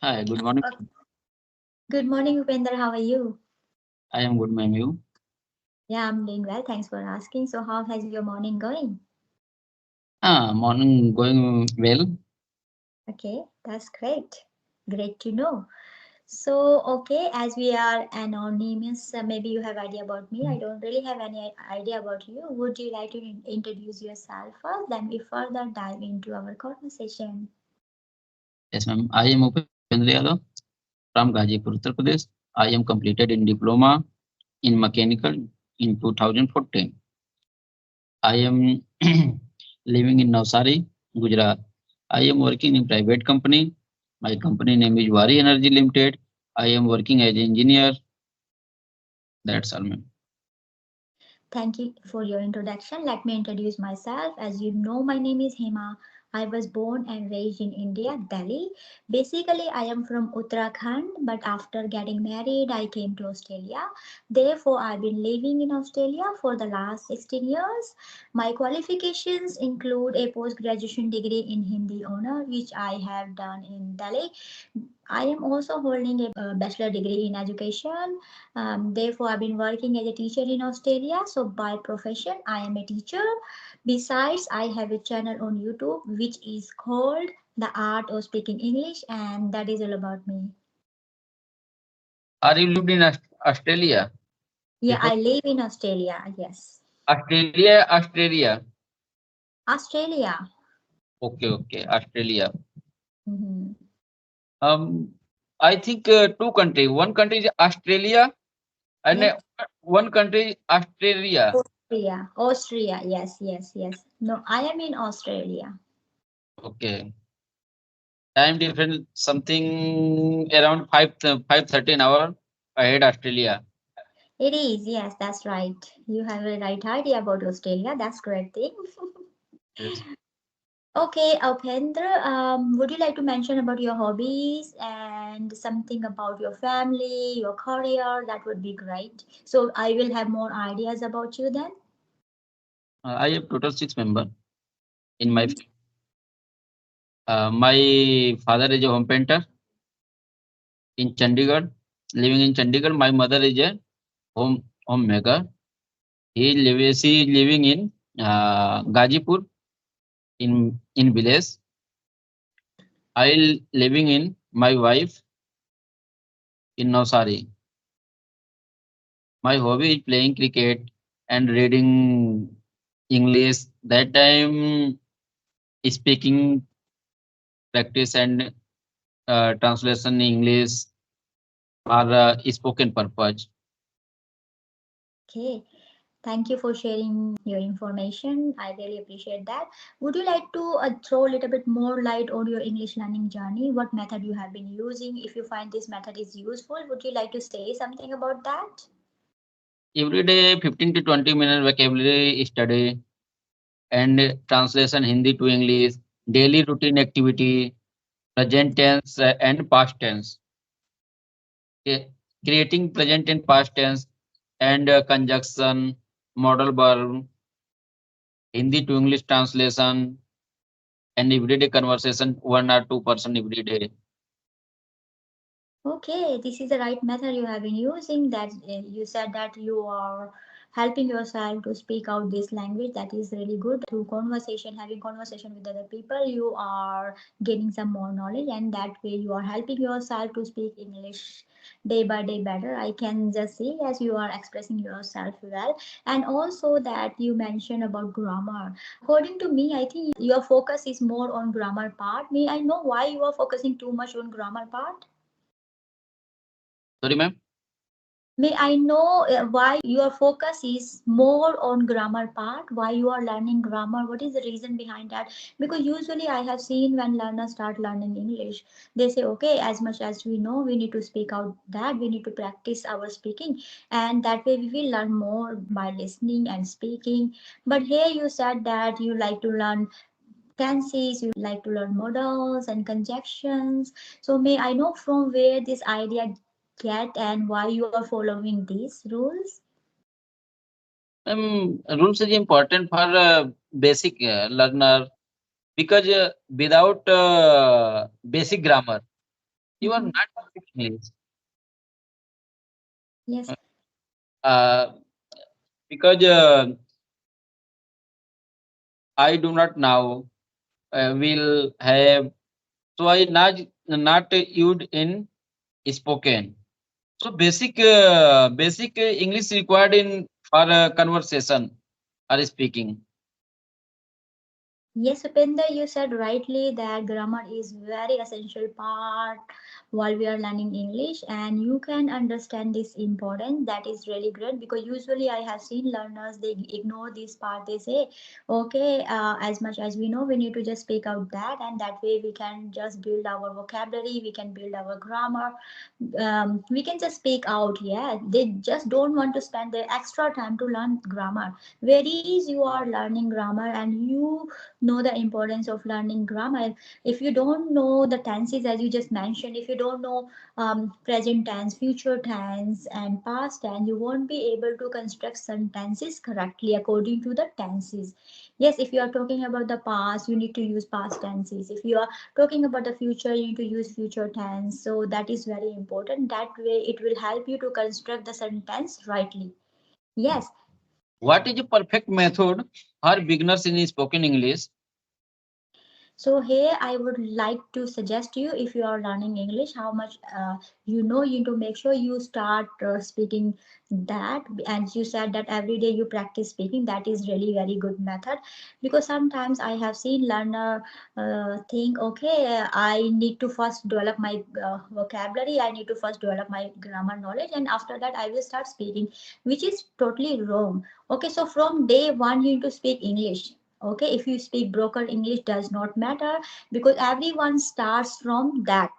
Hi, good morning. Good morning, Upender. How are you? I am good, ma'am. You? Yeah, I'm doing well. Thanks for asking. So, how has your morning going? Morning going well. Okay, that's great. Great to know. So, okay, as we are anonymous, maybe you have idea about me. I don't really have any idea about you. Would you like to introduce yourself first? Then we further dive into our conversation. Yes, ma'am. I am Upendra Yadav from Gazipur, Uttar Pradesh. I am completed in diploma in mechanical in 2014. I am living in Navsari, Gujarat. I am working in private company. My company name is Wari Energy Limited. I am working as engineer. That's all, ma'am. Thank you for your introduction. Let me introduce myself. As you know, my name is Hema. I was born and raised in India, Delhi. Basically, I am from Uttarakhand, but after getting married, I came to Australia. Therefore, I've been living in Australia for the last 16 years. My qualifications include a post graduation degree in Hindi honor, which I have done in Delhi. I am also holding a bachelor degree in education. Therefore, I've been working as a teacher in Australia. So, by profession, I am a teacher. Besides, I have a channel on YouTube which is called The Art of Speaking English, and that is all about me. Are you lived in Australia Yeah, before? I live in Australia. Yes, Australia. Australia. Okay, Australia. Mhm. Um, I think two countries. One country is Australia and Yes, one country is Australia. Austria. Austria. Yes, yes, yes. No, I am in Australia. Okay. Time difference something around 5:13 hour ahead Australia. It is. Yes, that's right. You have a right idea about Australia. That's great thing. Yes. Okay, Alpendra, would you like to mention about your hobbies and something about your family, your career? That would be great. So I will have more ideas about you then. I have total 6 members in my Mhm. family. My father is a home painter in Chandigarh, living in Chandigarh. My mother is a homemaker. She is living in Gazipur in village. I living in my wife in Navsari. My hobby is playing cricket and reading English. That time speaking practice and translation in English for spoken purpose. Okay, thank you for sharing your information. I really appreciate that. Would you like to throw a little bit more light on your English learning journey? What method you have been using? If you find this method is useful, would you like to say something about that? Every day 15 to 20 minutes vocabulary study and translation Hindi to English, daily routine activity, present tense and past tense. Okay. Creating present and past tense and conjunction, modal verb, Hindi to English translation, and everyday conversation 1 or 2% every day. Okay, this is the right method you have been using. That you said that you are helping yourself to speak out this language. That is really good. Through conversation, having conversation with other people, you are gaining some more knowledge, and that way you are helping yourself to speak English day by day better. I can just see as you are expressing yourself well, and also that you mentioned about grammar. According to me, I think your focus is more on grammar part. May I know why you are focusing too much on grammar part? Sorry, ma'am. May I know why your focus is more on grammar part? Why you are learning grammar? What is the reason behind that? Because usually I have seen when learners start learning English, they say, okay, as much as we know, we need to speak out that, we need to practice our speaking, and that way we will learn more by listening and speaking. But here you said that you like to learn tenses, you like to learn modals and conjunctions. So may I know from where this idea get and why you are following these rules? Rules is important for basic learner because without basic grammar, You are Mhm. not speaking English. Yes. Uh, because I do not know will have, so I not used in spoken. So basic English required in for conversation or speaking. Yes, Upinder, you said rightly that grammar is very essential part while we are learning English, and you can understand this importance. That is really great because usually I have seen learners they ignore this part. They say, "Okay, as much as we know, we need to just speak out that, and that way we can just build our vocabulary, we can build our grammar, we can just speak out." Yeah, they just don't want to spend their extra time to learn grammar. Whereas you are learning grammar and you know the importance of learning grammar. If you don't know the tenses, as you just mentioned, if you don't know present tense, future tense, and past tense, you won't be able to construct sentences correctly according to the tenses. Yes, if you are talking about the past, you need to use past tenses. If you are talking about the future, you need to use future tense. So that is very important. That way it will help you to construct the sentence rightly. Yes. What is a perfect method for beginners in spoken English? So here I would like to suggest you, if you are learning English, how much you know, you need to make sure you start speaking that. And you said that every day you practice speaking. That is really very good method, because sometimes I have seen learner think, okay, I need to first develop my vocabulary. I need to first develop my grammar knowledge, and after that I will start speaking, which is totally wrong. Okay, so from day one you need to speak English. Okay, if you speak broken English does not matter, because everyone starts from that,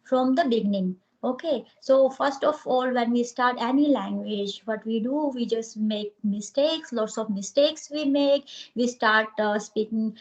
from the beginning. Okay, so first of all, when we start any language, what we do, we just make mistakes, lots of mistakes we make. We start speaking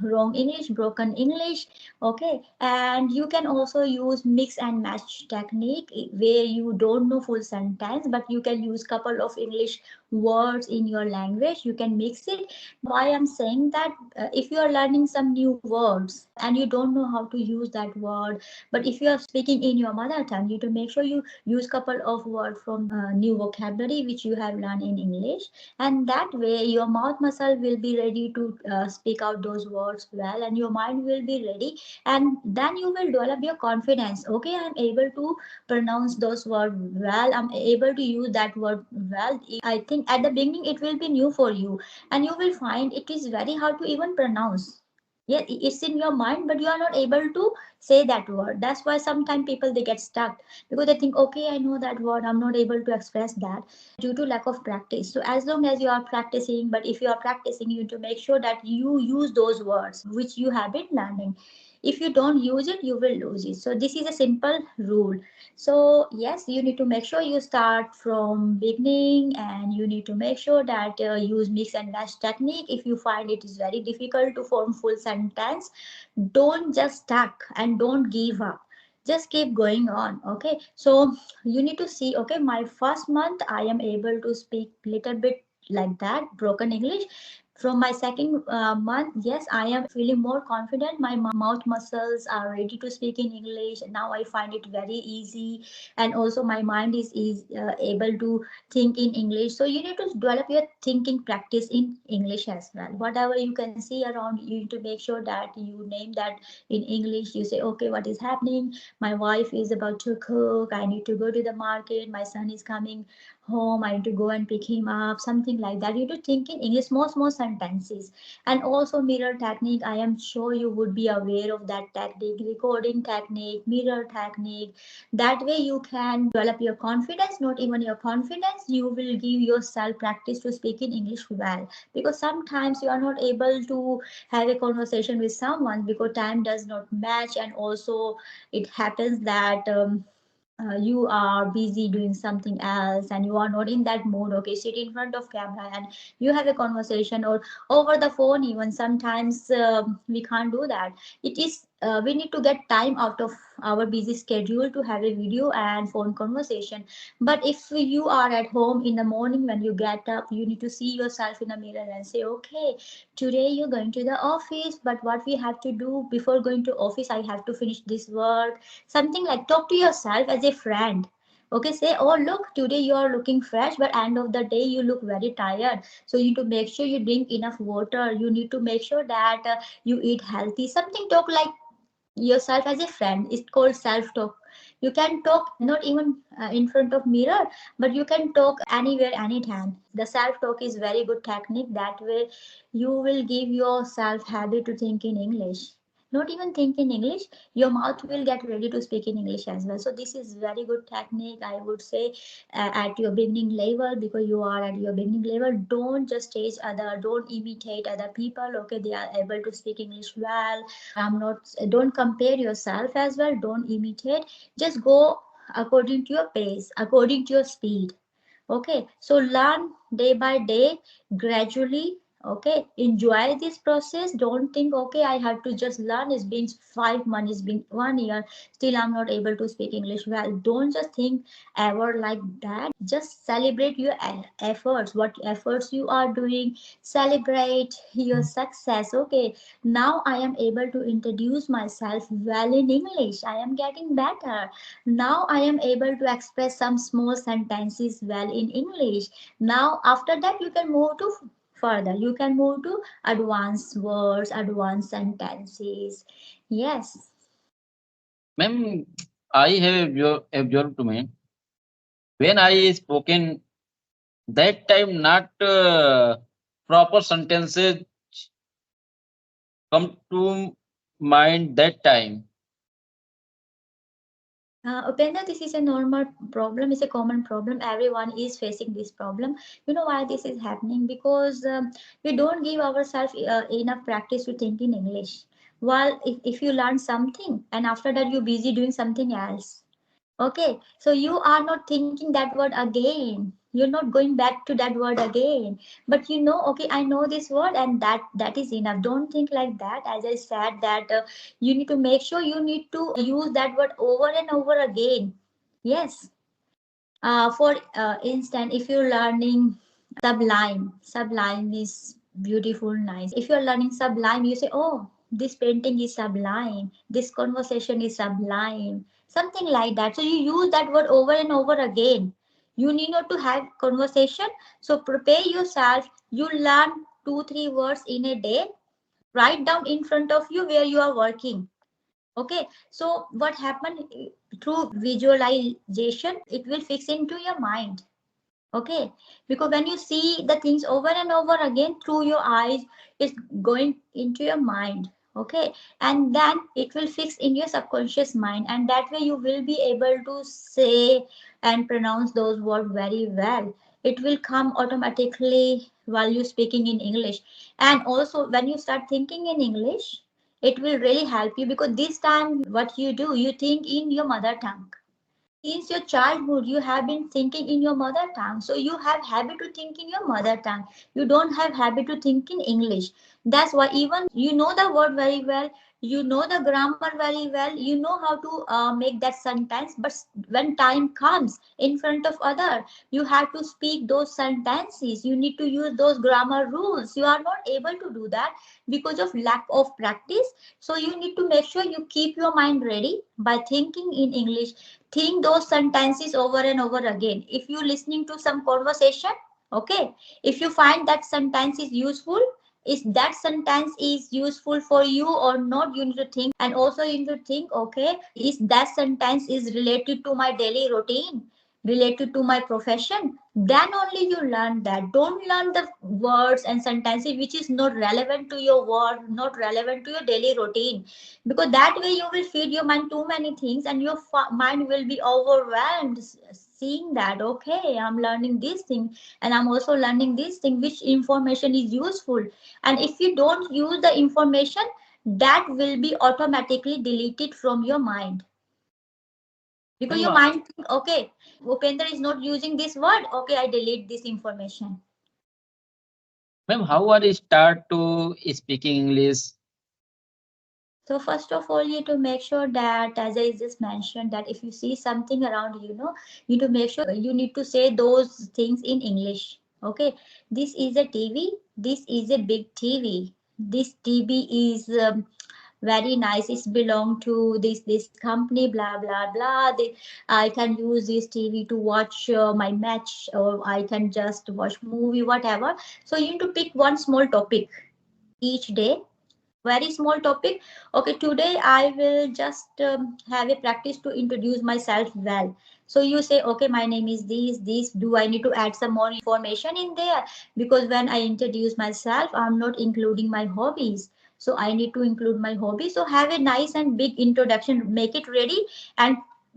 wrong English, broken English. Okay, and you can also use mix and match technique, where you don't know full sentence but you can use couple of English words in your language, you can mix it. Why I'm saying that, if you are learning some new words and you don't know how to use that word, but if you are speaking in your mother tongue, you to make sure you use couple of words from new vocabulary which you have learned in English, and that way your mouth muscle will be ready to speak out those words well, and your mind will be ready, and then you will develop your confidence. Okay, I'm able to pronounce those words well, I'm able to use that word well. I think at the beginning it will be new for you, and you will find it is very hard to even pronounce. Yeah, it's in your mind but you are not able to say that word. That's why sometimes people they get stuck, because they think, okay, I know that word, I'm not able to express that due to lack of practice. So as long as you are practicing, but if you are practicing, you need to make sure that you use those words which you have been learning. If you don't use it, you will lose it. So this is a simple rule. So yes, you need to make sure you start from beginning, and you need to make sure that use mix and match technique. If you find it is very difficult to form full sentence, don't just stuck and don't give up, just keep going on. Okay, so you need to see, okay, my first month I am able to speak little bit like that broken English. From my second month, yes, I am feeling more confident, my mouth muscles are ready to speak in English. Now I find it very easy, and also my mind is able to think in English. So you need to develop your thinking practice in English as well. Whatever you can see around, you need to make sure that you name that in English. You say, okay, what is happening? My wife is about to cook. I need to go to the market. My son is coming home. I need to go and pick him up. Something like that. You need to think in English, more sentences. And also mirror technique. I am sure you would be aware of that technique, recording technique, mirror technique. That way you can develop your confidence, not even your confidence, you will give yourself practice to speak in English well. Because sometimes you are not able to have a conversation with someone because time does not match, and also it happens that you are busy doing something else and you are not in that mood. Okay, sit in front of camera and you have a conversation, or over the phone even. Sometimes we can't do that. It is we need to get time out of our busy schedule to have a video and phone conversation. But if you are at home in the morning, when you get up, you need to see yourself in the mirror and say, okay, today you're going to the office, but what we have to do before going to office, I have to finish this work. Something like, talk to yourself as a friend. Okay, say, oh look, today you are looking fresh, but end of the day you look very tired. So you need to make sure you drink enough water. You need to make sure that you eat healthy. Something talk like yourself as a friend. It's called self talk. You can talk not even in front of mirror, but you can talk anywhere, anytime. The self talk is very good technique. That way you will give yourself habit to think in English. Not even think in English, your mouth will get ready to speak in English as well. So this is very good technique, I would say. At your beginning level, because you are at your beginning level, don't just chase other, don't imitate other people. Okay, they are able to speak English well. I'm not, don't compare yourself as well, don't imitate. Just go according to your pace, according to your speed. Okay, so learn day by day, gradually. Okay, enjoy this process. Don't think, okay, I have to just learn. It's been 5 months, it's been 1 year, still I'm not able to speak English well. Don't just think ever like that. Just celebrate your efforts, what efforts you are doing. Celebrate your success. Okay, now I am able to introduce myself well in English. I am getting better. Now I am able to express some small sentences well in English. Now after that you can move to further. You can move to advanced words, advanced sentences. Yes. Ma'am, I have observed to me when I spoken that time not proper sentences come to mind that time. Upendra, this is a normal problem. It's a common problem. Everyone is facing this problem. You know why this is happening? Because we don't give ourselves enough practice to think in English. While if you learn something and after that you're busy doing something else. Okay, so you are not thinking that word again. You're not going back to that word again. But you know, okay, I know this word and that is enough. Don't think like that. As I said, that you need to make sure you need to use that word over and over again. Yes. For instance, if you're learning sublime, sublime is beautiful, nice. If you're learning sublime, you say, oh, this painting is sublime, this conversation is sublime, something like that. So you use that word over and over again. You need not to have conversation. So prepare yourself. You learn 2 3 words in a day. Write down in front of you where you are working. Okay, so what happened, through visualization, it will fix into your mind. Okay, because when you see the things over and over again through your eyes, it's going into your mind. Okay, and then it will fix in your subconscious mind, and that way you will be able to say and pronounce those words very well. It will come automatically while you're speaking in English. And also when you start thinking in English, it will really help you, because this time what you do, you think in your mother tongue. Since your childhood you have been thinking in your mother tongue, so you have habit to think in your mother tongue. You don't have habit to think in English. That's why even you know the word very well, you know the grammar very well, you know how to make that sentence, but when time comes in front of other, you have to speak those sentences, you need to use those grammar rules. You are not able to do that because of lack of practice. So you need to make sure you keep your mind ready by thinking in English. Think those sentences over and over again. If you're listening to some conversation, okay, if you find that sentence is useful, is that sentence is useful for you or not, you need to think. And also you need to think, okay, is that sentence is related to my daily routine, related to my profession, then only you learn that. Don't learn the words and sentences which is not relevant to your work, not relevant to your daily routine, because that way you will feed your mind too many things and your mind will be overwhelmed seeing that, okay, I'm learning this thing and I'm also learning this thing, which information is useful. And if you don't use the information, that will be automatically deleted from your mind, because Ma'am, your mind think, okay, Upendra is not using this word, okay, I delete this information. ma'am, how are you start to speaking English? So first of all, you to make sure that, as I just mentioned, that if you see something around you, know, you to make sure you need to say those things in English. Okay, this is a TV. This is a big TV. This TV is very nice. It's belong to this company. Blah blah blah. I can use this TV to watch my match, or I can just watch movie, whatever. So you need to pick one small topic each day, very small topic. Okay, today I will just have a practice to introduce myself well. So you say, okay, my name is this. Do I need to add some more information in there? Because when I introduce myself, I'm not including my hobbies. So I need to include my hobby. So have a nice and big introduction, make it ready, and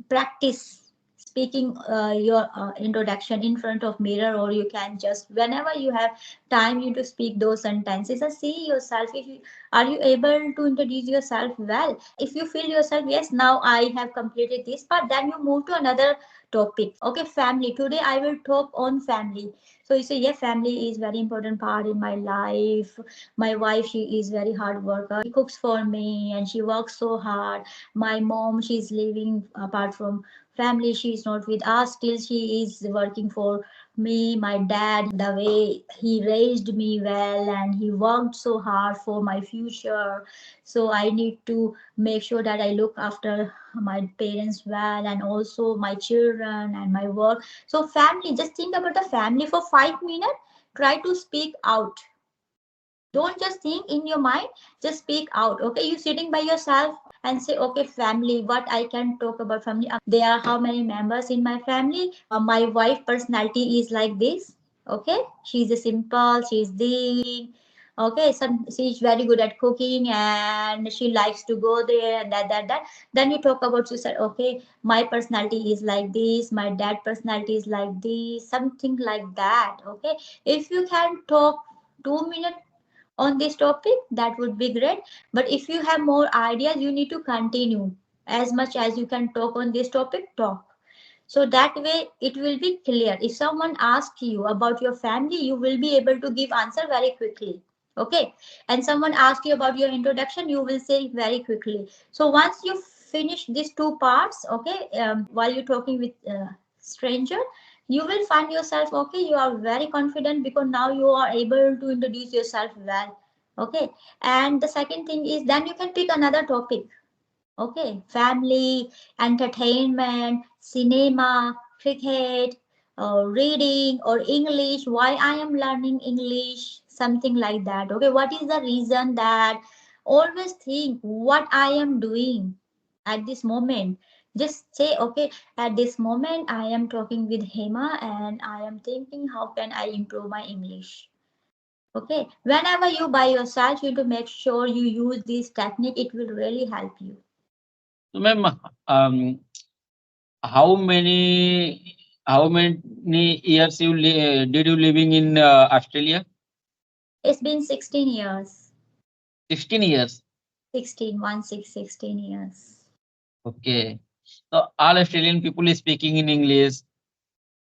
practice speaking your introduction in front of mirror, or you can just whenever you have time, you to speak those sentences and see yourself, if you are you able to introduce yourself well. If you feel yourself, yes, now I have completed this part, then you move to another topic. Okay, family. Today I will talk on family. So you say, yeah, family is very important part in my life. My wife, she is very hard worker. She cooks for me and she works so hard. My mom, she's living apart from family. She's not with us. Still, she is working for me. My dad, the way he raised me well, and he worked so hard for my future. So I need to make sure that I look after my parents well, and also my children and my work. So family, just think about the family for 5 minutes. Try to speak out. Don't just think in your mind, just speak out. Okay, you sitting by yourself and say, okay, family, what I can talk about family. There are how many members in my family. My wife personality is like this. Okay, she's a simple, she's this. Okay, she's very good at cooking and she likes to go there, that. Then you talk about yourself. Okay, my personality is like this, my dad personality is like this, something like that. Okay, if you can talk 2 minutes on this topic, that would be great. But if you have more ideas, you need to continue. As much as you can talk on this topic, talk. So that way it will be clear. If someone asks you about your family, you will be able to give answer very quickly. Okay, and someone asks you about your introduction, you will say very quickly. So once you finish these two parts, okay, while you're talking with stranger, you will find yourself, okay, you are very confident because now you are able to introduce yourself well. Okay, and the second thing is, then you can pick another topic. Okay, family, entertainment, cinema, cricket, reading, or English. Why I am learning English, something like that. Okay, what is the reason that? Always think what I am doing at this moment. Just say, okay, at this moment I am talking with Hema and I am thinking how can I improve my English. Okay, whenever you by yourself, you need to make sure you use this technique. It will really help you. So, ma'am, um, how many years did you living in Australia? It's been 16 years. 16 years. 16, 1 6, 16 years. Okay. So all Australian people is speaking in English.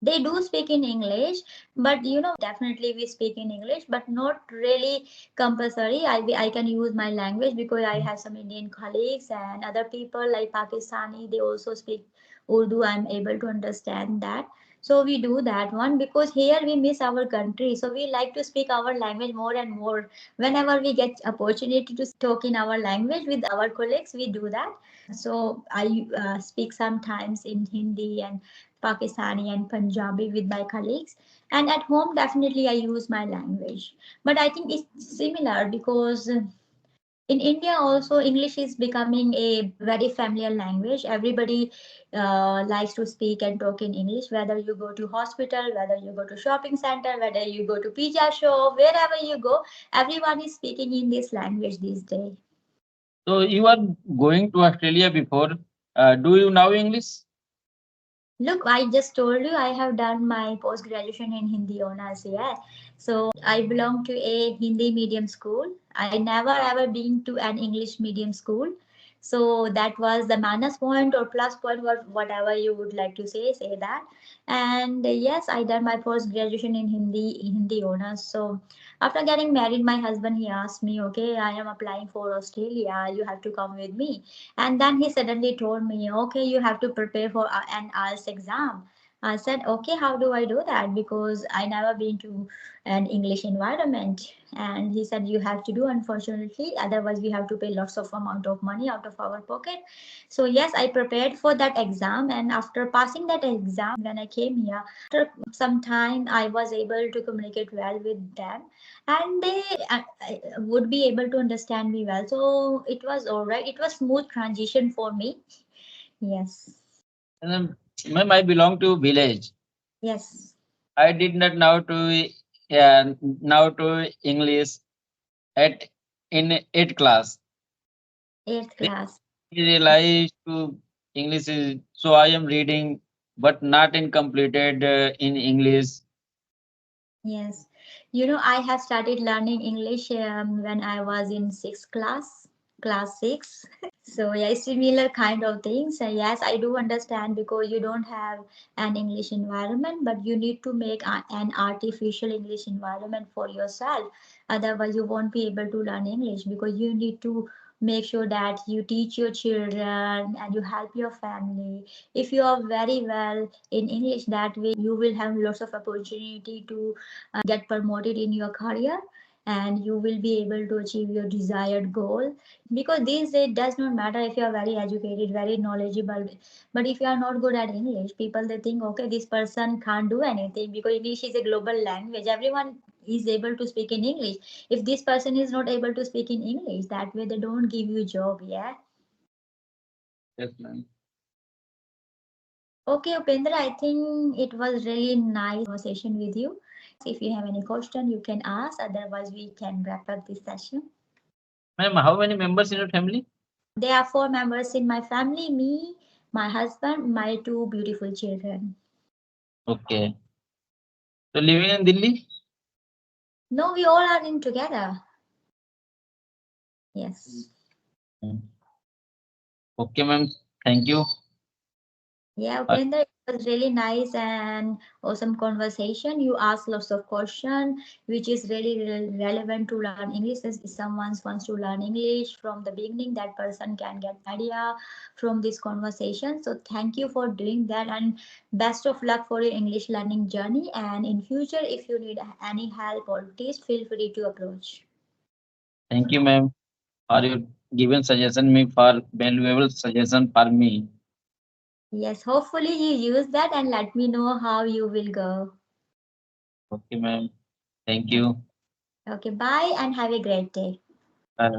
They do speak in English, but definitely we speak in English, but not really compulsory. I can use my language because I have some Indian colleagues and other people like Pakistani, they also speak Urdu. I'm able to understand that. So we do that one because here we miss our country. So we like to speak our language more and more. Whenever we get opportunity to talk in our language with our colleagues, we do that. So I speak sometimes in Hindi and Pakistani and Punjabi with my colleagues. And at home, definitely I use my language. But I think it's similar because in India also English is becoming a very familiar language. Everybody likes to speak and talk in English. Whether you go to hospital, whether you go to shopping center, whether you go to pizza shop, wherever you go, everyone is speaking in this language these days. So you are going to Australia before. Do you know English? Look, I just told you I have done my post graduation in Hindi honors. Yeah, so I belong to a Hindi medium school. I never ever been to an English medium school. So that was the minus point or plus point, whatever you would like to say that. And yes, I done my post graduation in Hindi honors. So after getting married, my husband, he asked me, okay, I am applying for Australia, you have to come with me. And then he suddenly told me, okay, you have to prepare for an IELTS exam. I said, okay, how do I do that? Because I never been to an English environment. And he said, you have to do, unfortunately, otherwise we have to pay lots of amount of money out of our pocket. So yes, I prepared for that exam, and after passing that exam, when I came here, after some time, I was able to communicate well with them, and they would be able to understand me well. So it was all right. It was smooth transition for me. Yes. And ma'am, I belong to village. Yes. I did not know to now to English at in 8th class. Eighth Then class. I realized to English is so I am reading, but not in completed in English. Yes. I have started learning English when I was in sixth class, class six. So yeah, similar kind of things. Yes, I do understand because you don't have an English environment, but you need to make an artificial English environment for yourself. Otherwise, you won't be able to learn English because you need to make sure that you teach your children and you help your family. If you are very well in English, that way you will have lots of opportunity to get promoted in your career, and you will be able to achieve your desired goal. Because these days it does not matter if you are very educated, very knowledgeable, but if you are not good at English, people they think, okay, this person can't do anything, because English is a global language, everyone is able to speak in English. If this person is not able to speak in English, that way they don't give you job. Yeah. Yes, ma'am. Okay, Upendra, I think it was really nice conversation with you. If you have any question, you can ask, otherwise we can wrap up this session. Ma'am, how many members in your family? There are four members in my family: me, my husband, my two beautiful children. Okay. So living in Delhi? No, we all are in together. Yes. Mm. Okay, ma'am. Thank you. Yeah, Uh, Upendra, it was really nice and awesome conversation. You asked lots of questions, which is really relevant to learn English. If someone wants to learn English from the beginning, that person can get idea from this conversation. So thank you for doing that, and best of luck for your English learning journey. And in future, if you need any help or tips, feel free to approach. Thank you, ma'am, for your given suggestion me for valuable suggestion for me. Yes, hopefully you use that and let me know how you will go. Okay, ma'am. Thank Okay, you. okay, bye and have a great day. Bye.